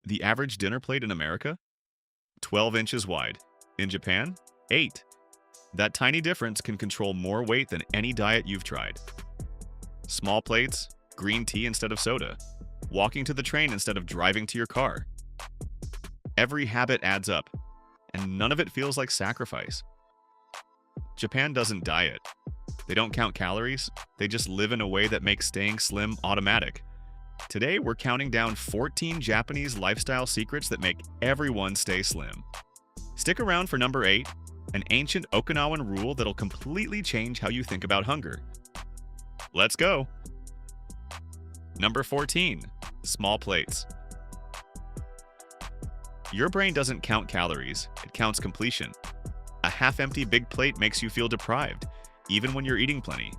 The average dinner plate in America? 12 inches wide. In Japan? 8. That tiny difference can control more weight than any diet you've tried. Small plates, green tea instead of soda, walking to the train instead of driving to your car. Every habit adds up, and none of it feels like sacrifice. Japan doesn't diet. They don't count calories, they just live in a way that makes staying slim automatic. Today, we're counting down 14 Japanese lifestyle secrets that make everyone stay slim. Stick around for number 8, an ancient Okinawan rule that'll completely change how you think about hunger. Let's go! Number 14, small plates. Your brain doesn't count calories, it counts completion. A half-empty big plate makes you feel deprived, even when you're eating plenty.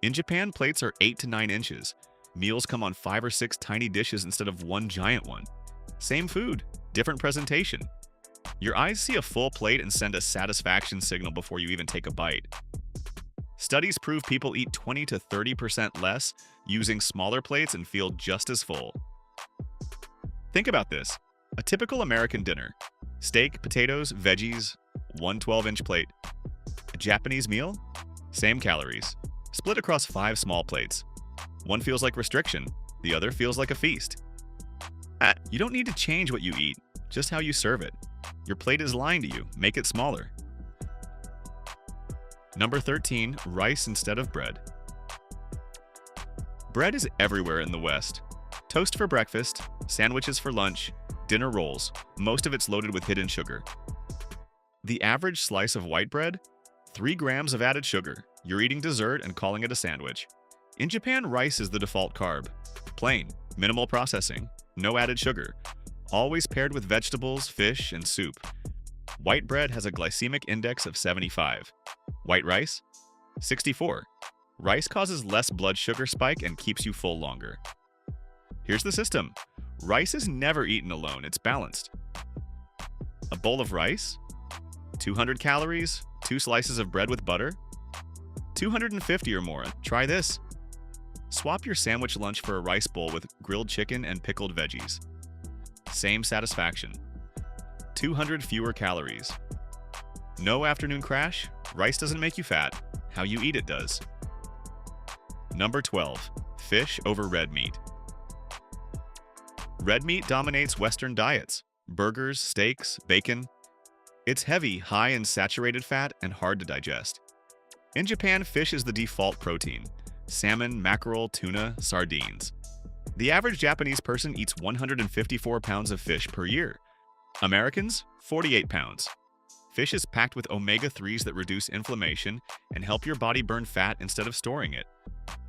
In Japan, plates are 8 to 9 inches. Meals come on 5 or 6 tiny dishes instead of one giant one. Same food, different presentation. Your eyes see a full plate and send a satisfaction signal before you even take a bite. Studies prove people eat 20 to 30% less using smaller plates and feel just as full. Think about this. A typical American dinner. Steak, potatoes, veggies, one 12-inch plate. A Japanese meal? Same calories. Split across 5 small plates. One feels like restriction, the other feels like a feast. You don't need to change what you eat, just how you serve it. Your plate is lying to you, make it smaller. Number 13, rice instead of bread. Bread is everywhere in the West. Toast for breakfast, sandwiches for lunch, dinner rolls. Most of it's loaded with hidden sugar. The average slice of white bread? 3 grams of added sugar. You're eating dessert and calling it a sandwich. In Japan, rice is the default carb. Plain, minimal processing, no added sugar. Always paired with vegetables, fish, and soup. White bread has a glycemic index of 75. White rice? 64. Rice causes less blood sugar spike and keeps you full longer. Here's the system. Rice is never eaten alone, it's balanced. A bowl of rice? 200 calories, 2 slices of bread with butter? 250 or more. Try this. Swap your sandwich lunch for a rice bowl with grilled chicken and pickled veggies. Same satisfaction. 200 fewer calories. No afternoon crash. Rice doesn't make you fat. How you eat it does. Number 12. Fish over red meat. Red meat dominates Western diets. Burgers, steaks, bacon. It's heavy, high in saturated fat, and hard to digest. In Japan, fish is the default protein. Salmon, mackerel, tuna, sardines. The average Japanese person eats 154 pounds of fish per year. Americans, 48 pounds. Fish is packed with omega-3s that reduce inflammation and help your body burn fat instead of storing it.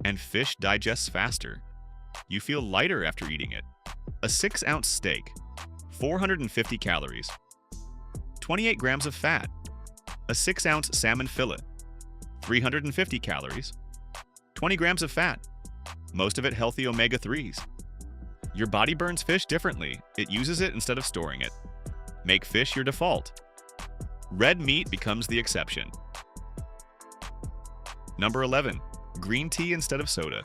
And fish digests faster. You feel lighter after eating it. A 6-ounce steak, 450 calories. 28 grams of fat. A 6-ounce salmon fillet, 350 calories. 20 grams of fat. Most of it healthy omega-3s. Your body burns fish differently. It uses it instead of storing it. Make fish your default. Red meat becomes the exception. Number 11. Green tea instead of soda.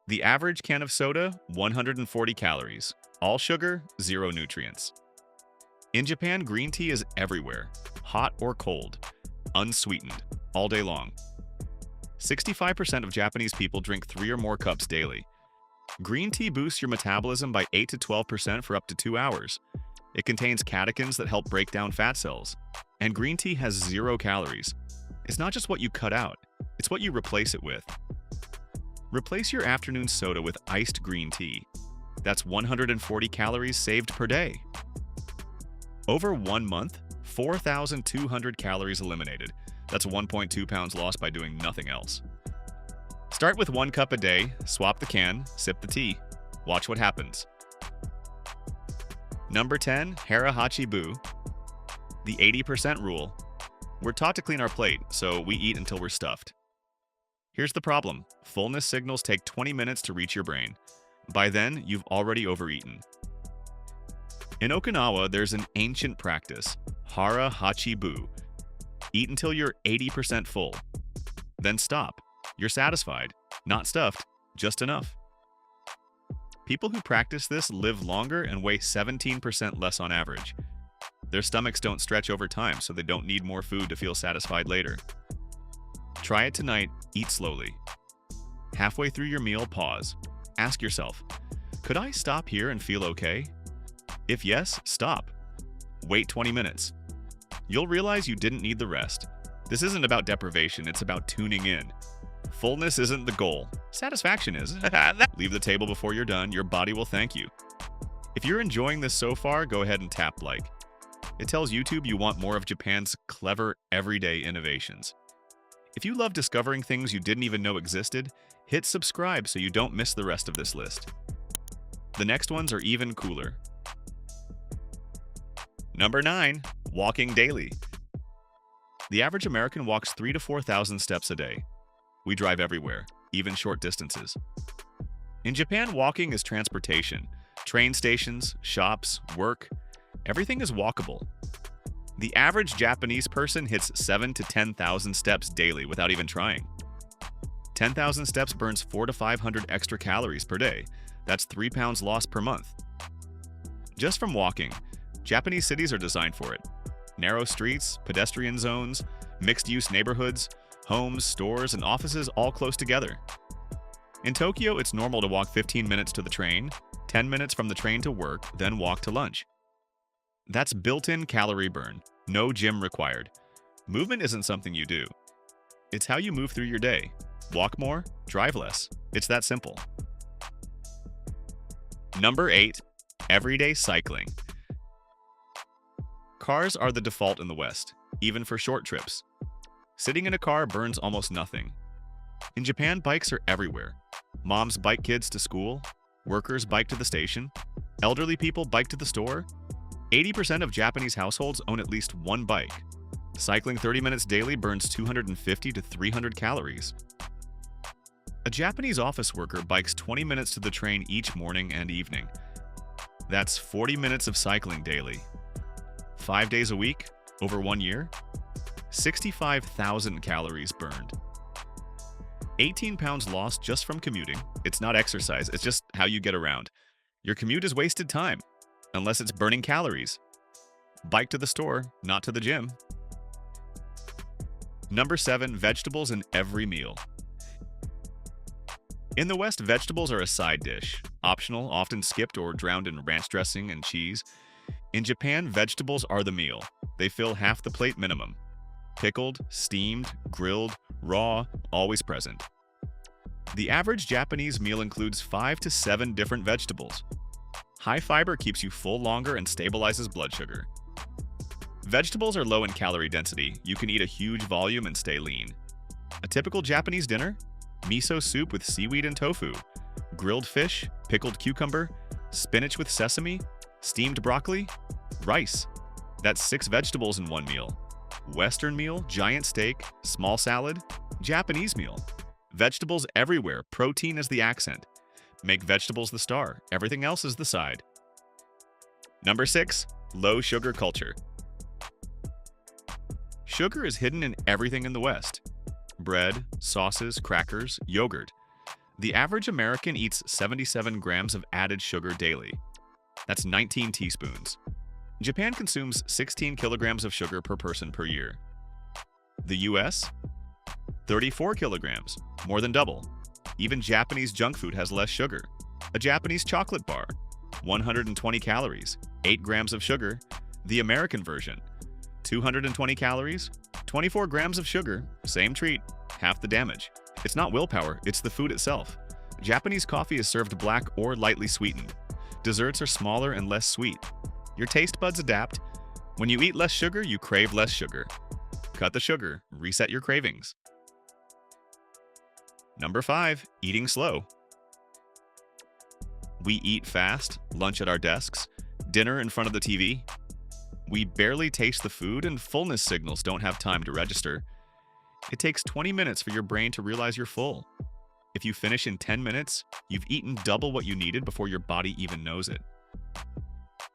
The average can of soda, 140 calories. All sugar, 0 nutrients. In Japan, green tea is everywhere. Hot or cold. Unsweetened. All day long. 65% of Japanese people drink 3 or more cups daily. Green tea boosts your metabolism by 8 to 12% for up to 2 hours. It contains catechins that help break down fat cells. And green tea has 0 calories. It's not just what you cut out, it's what you replace it with. Replace your afternoon soda with iced green tea. That's 140 calories saved per day. Over 1 month, 4,200 calories eliminated. That's 1.2 pounds lost by doing nothing else. Start with 1 cup a day, swap the can, sip the tea. Watch what happens. Number 10, Harahachi Bu. The 80% rule. We're taught to clean our plate, so we eat until we're stuffed. Here's the problem. Fullness signals take 20 minutes to reach your brain. By then, you've already overeaten. In Okinawa, there's an ancient practice, Hara-Hachi Bu. Eat until you're 80% full. Then stop. You're satisfied. Not stuffed, just enough. People who practice this live longer and weigh 17% less on average. Their stomachs don't stretch over time, so they don't need more food to feel satisfied later. Try it tonight, eat slowly. Halfway through your meal, pause. Ask yourself, could I stop here and feel okay? If yes, stop. Wait 20 minutes. You'll realize you didn't need the rest. This isn't about deprivation, it's about tuning in. Fullness isn't the goal. Satisfaction is. Leave the table before you're done. Your body will thank you. If you're enjoying this so far, go ahead and tap like. It tells YouTube you want more of Japan's clever, everyday innovations. If you love discovering things you didn't even know existed, hit subscribe so you don't miss the rest of this list. The next ones are even cooler. Number 9. Walking daily. The average American walks 3,000 to 4,000 steps a day. We drive everywhere, even short distances. In Japan, walking is transportation. Train stations, shops, work, everything is walkable. The average Japanese person hits 7,000 to 10,000 steps daily without even trying. 10,000 steps burns 400 to 500 extra calories per day. That's 3 pounds lost per month. Just from walking, Japanese cities are designed for it. Narrow streets, pedestrian zones, mixed-use neighborhoods, homes, stores, and offices all close together. In Tokyo, it's normal to walk 15 minutes to the train, 10 minutes from the train to work, then walk to lunch. That's built-in calorie burn, no gym required. Movement isn't something you do. It's how you move through your day. Walk more, drive less. It's that simple. Number 8. Everyday cycling. Cars are the default in the West, even for short trips. Sitting in a car burns almost nothing. In Japan, bikes are everywhere. Moms bike kids to school, workers bike to the station, elderly people bike to the store. 80% of Japanese households own at least one bike. Cycling 30 minutes daily burns 250 to 300 calories. A Japanese office worker bikes 20 minutes to the train each morning and evening. That's 40 minutes of cycling daily. 5 days a week, over 1 year, 65,000 calories burned. 18 pounds lost just from commuting. It's not exercise, it's just how you get around. Your commute is wasted time, unless it's burning calories. Bike to the store, not to the gym. Number 7, vegetables in every meal. In the West, vegetables are a side dish, optional, often skipped or drowned in ranch dressing and cheese. In Japan, vegetables are the meal. They fill half the plate minimum. Pickled, steamed, grilled, raw, always present. The average Japanese meal includes 5 to 7 different vegetables. High fiber keeps you full longer and stabilizes blood sugar. Vegetables are low in calorie density. You can eat a huge volume and stay lean. A typical Japanese dinner? Miso soup with seaweed and tofu, grilled fish, pickled cucumber, spinach with sesame, steamed broccoli, rice. That's 6 vegetables in one meal. Western meal, giant steak, small salad. Japanese meal. Vegetables everywhere, protein is the accent. Make vegetables the star, everything else is the side. Number 6, low sugar culture. Sugar is hidden in everything in the West. Bread, sauces, crackers, yogurt. The average American eats 77 grams of added sugar daily. That's 19 teaspoons. Japan consumes 16 kilograms of sugar per person per year. The US? 34 kilograms, more than double. Even Japanese junk food has less sugar. A Japanese chocolate bar, 120 calories, 8 grams of sugar. The American version, 220 calories, 24 grams of sugar, same treat, half the damage. It's not willpower, it's the food itself. Japanese coffee is served black or lightly sweetened. Desserts are smaller and less sweet. Your taste buds adapt. When you eat less sugar, you crave less sugar. Cut the sugar, reset your cravings. Number 5, eating slow. We eat fast, lunch at our desks, dinner in front of the TV. We barely taste the food and fullness signals don't have time to register. It takes 20 minutes for your brain to realize you're full. If you finish in 10 minutes, you've eaten double what you needed before your body even knows it.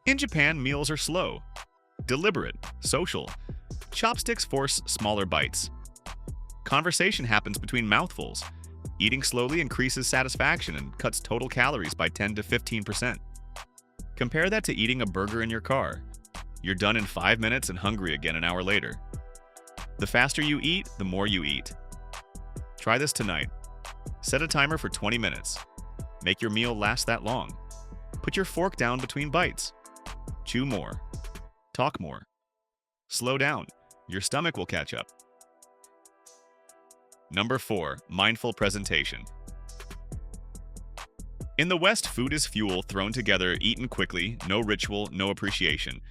In Japan, meals are slow, deliberate, social. Chopsticks force smaller bites. Conversation happens between mouthfuls. Eating slowly increases satisfaction and cuts total calories by 10 to 15%. Compare that to eating a burger in your car. You're done in 5 minutes and hungry again an hour later. The faster you eat, the more you eat. Try this tonight. Set a timer for 20 minutes. Make your meal last that long. Put your fork down between bites. Chew more. Talk more. Slow down. Your stomach will catch up. Number 4. Mindful presentation. In the West, food is fuel thrown together, eaten quickly, no ritual, no appreciation.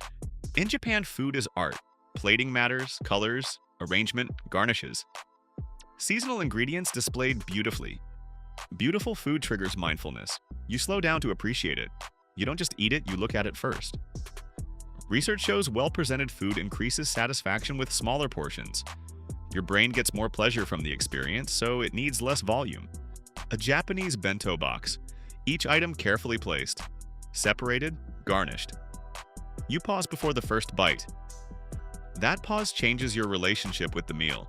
In Japan, food is art. Plating matters, colors, arrangement, garnishes. Seasonal ingredients displayed beautifully. Beautiful food triggers mindfulness. You slow down to appreciate it. You don't just eat it, you look at it first. Research shows well-presented food increases satisfaction with smaller portions. Your brain gets more pleasure from the experience, so it needs less volume. A Japanese bento box. Each item carefully placed. Separated, garnished. You pause before the first bite. That pause changes your relationship with the meal.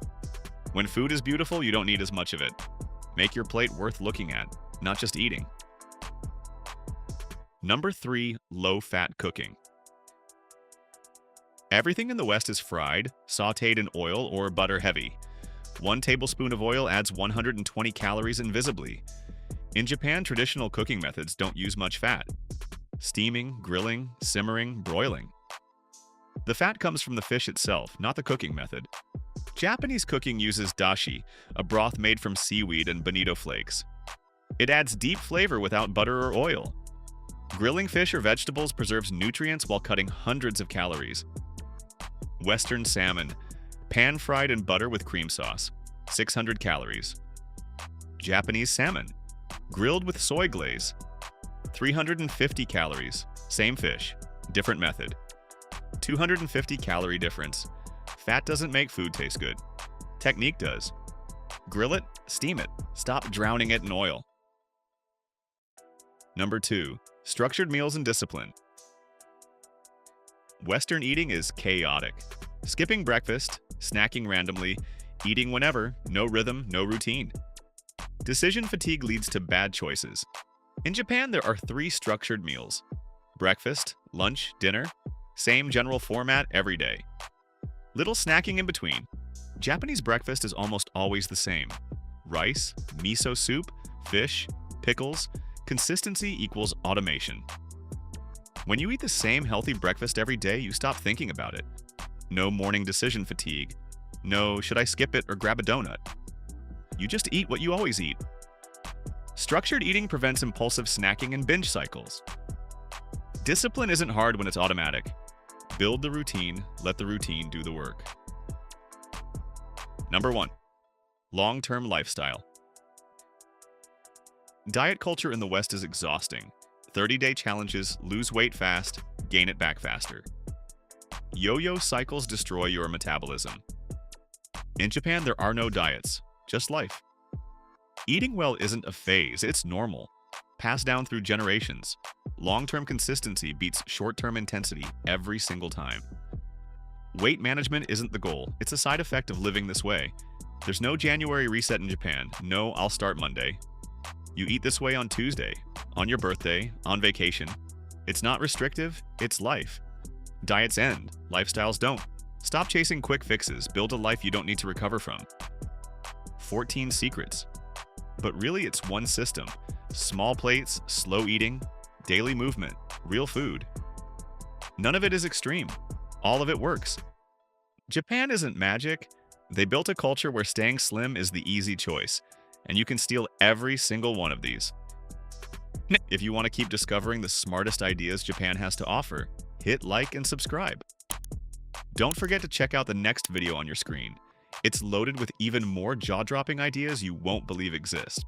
When food is beautiful, you don't need as much of it. Make your plate worth looking at, not just eating. Number 3. Low-fat cooking. Everything in the West is fried, sautéed in oil or butter heavy. 1 tablespoon of oil adds 120 calories invisibly. In Japan, traditional cooking methods don't use much fat. Steaming, grilling, simmering, broiling. The fat comes from the fish itself, not the cooking method. Japanese cooking uses dashi, a broth made from seaweed and bonito flakes. It adds deep flavor without butter or oil. Grilling fish or vegetables preserves nutrients while cutting hundreds of calories. Western salmon, pan-fried in butter with cream sauce, 600 calories. Japanese salmon, grilled with soy glaze, 350 calories. Same fish, different method. 250 calorie difference. Fat doesn't make food taste good. Technique does. Grill it, steam it. Stop drowning it in oil. Number 2. Structured meals and discipline. Western eating is chaotic. Skipping breakfast, snacking randomly, eating whenever, no rhythm, no routine. Decision fatigue leads to bad choices. In Japan, there are 3 structured meals. Breakfast, lunch, dinner. Same general format every day. Little snacking in between. Japanese breakfast is almost always the same. Rice, miso soup, fish, pickles. Consistency equals automation. When you eat the same healthy breakfast every day, you stop thinking about it. No morning decision fatigue. No, should I skip it or grab a donut? You just eat what you always eat. Structured eating prevents impulsive snacking and binge cycles. Discipline isn't hard when it's automatic. Build the routine, let the routine do the work. Number 1. Long-term lifestyle. Diet culture in the West is exhausting. 30-day challenges, lose weight fast, gain it back faster. Yo-yo cycles destroy your metabolism. In Japan, there are no diets, just life. Eating well isn't a phase, it's normal. Passed down through generations. Long-term consistency beats short-term intensity every single time. Weight management isn't the goal, it's a side effect of living this way. There's no January reset in Japan, no I'll start Monday. You eat this way on Tuesday, on your birthday, on vacation. It's not restrictive, it's life. Diets end, lifestyles don't. Stop chasing quick fixes, build a life you don't need to recover from. 14 secrets. But really it's one system. Small plates, slow eating, daily movement, real food. None of it is extreme. All of it works. Japan isn't magic. They built a culture where staying slim is the easy choice, and you can steal every single one of these. If you want to keep discovering the smartest ideas Japan has to offer, hit like and subscribe. Don't forget to check out the next video on your screen. It's loaded with even more jaw-dropping ideas you won't believe exist.